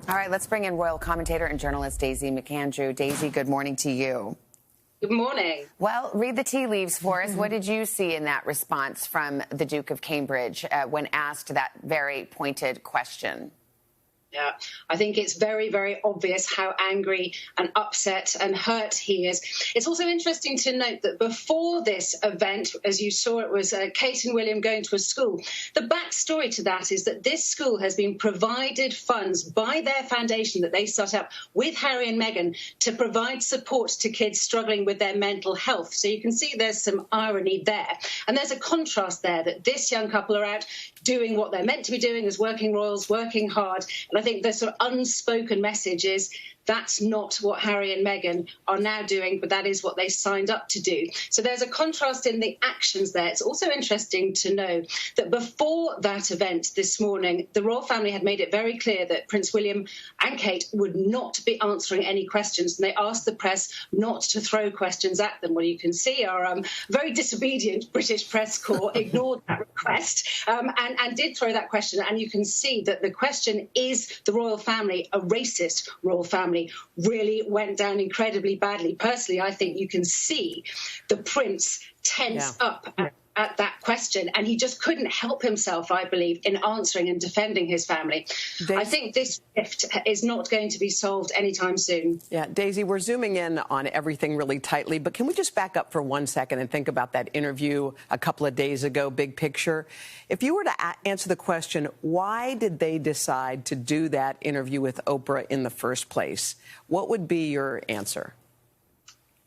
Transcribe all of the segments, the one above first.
All right, let's bring in royal commentator and journalist Daisy McAndrew. Daisy, good morning to you. Good morning. Well, read the tea leaves for us. What did you see in that response from the Duke of Cambridge when asked that very pointed question? Yeah, I think it's very, very obvious how angry and upset and hurt he is. It's also interesting to note that before this event, as you saw, it was Kate and William going to a school. The backstory to that is that this school has been provided funds by their foundation that they set up with Harry and Meghan to provide support to kids struggling with their mental health. So you can see there's some irony there. And there's a contrast there that this young couple are out doing what they're meant to be doing as working royals, working hard. And I think the sort of unspoken message is that's not what Harry and Meghan are now doing, but that is what they signed up to do. So there's a contrast in the actions there. It's also interesting to know that before that event this morning, the royal family had made it very clear that Prince William and Kate would not be answering any questions. And they asked the press not to throw questions at them. Well, you can see our very disobedient British press corps ignored that request and did throw that question. And you can see that the question, is the royal family a racist royal family, really went down incredibly badly. Personally, I think you can see the prince tense up at that question, and he just couldn't help himself, I believe, in answering and defending his family. I think this rift is not going to be solved anytime soon. Yeah, Daisy, we're zooming in on everything really tightly, but can we just back up for 1 second and think about that interview a couple of days ago, big picture? If you were to answer the question, why did they decide to do that interview with Oprah in the first place, what would be your answer?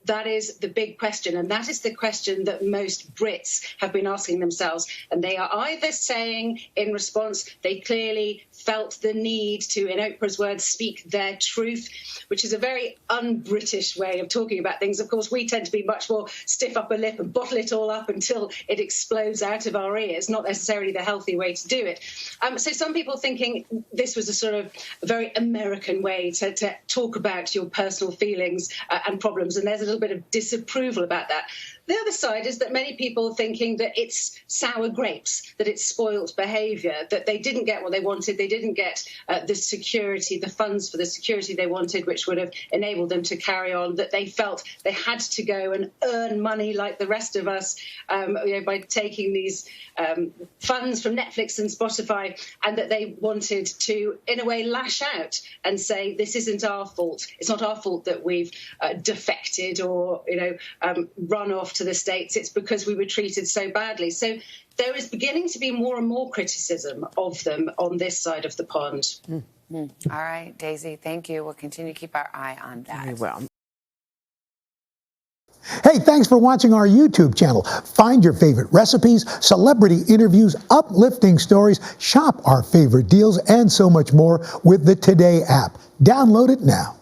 That is the big question, and that is the question that most Brits have been asking themselves. And they are either saying in response they clearly felt the need to, in Oprah's words, speak their truth, which is a very un-British way of talking about things. Of course, we tend to be much more stiff upper lip and bottle it all up until it explodes out of our ears, not necessarily the healthy way to do it. So some people thinking this was a sort of very American way to talk about your personal feelings and problems, and there's a little bit of disapproval about that. The other side is that many people thinking that it's sour grapes, that it's spoilt behaviour, that they didn't get what they wanted, they didn't get the security, the funds for the security they wanted, which would have enabled them to carry on, that they felt they had to go and earn money like the rest of us by taking these funds from Netflix and Spotify, and that they wanted to, in a way, lash out and say, this isn't our fault. It's not our fault that we've defected or, run off to the States. It's because we were treated so badly. So there is beginning to be more and more criticism of them on this side of the pond. All right, Daisy, thank you. We'll continue to keep our eye on that. Very well. Hey, thanks for watching our YouTube channel. Find your favorite recipes, celebrity interviews, uplifting stories, shop our favorite deals, and so much more with the Today app. Download it now.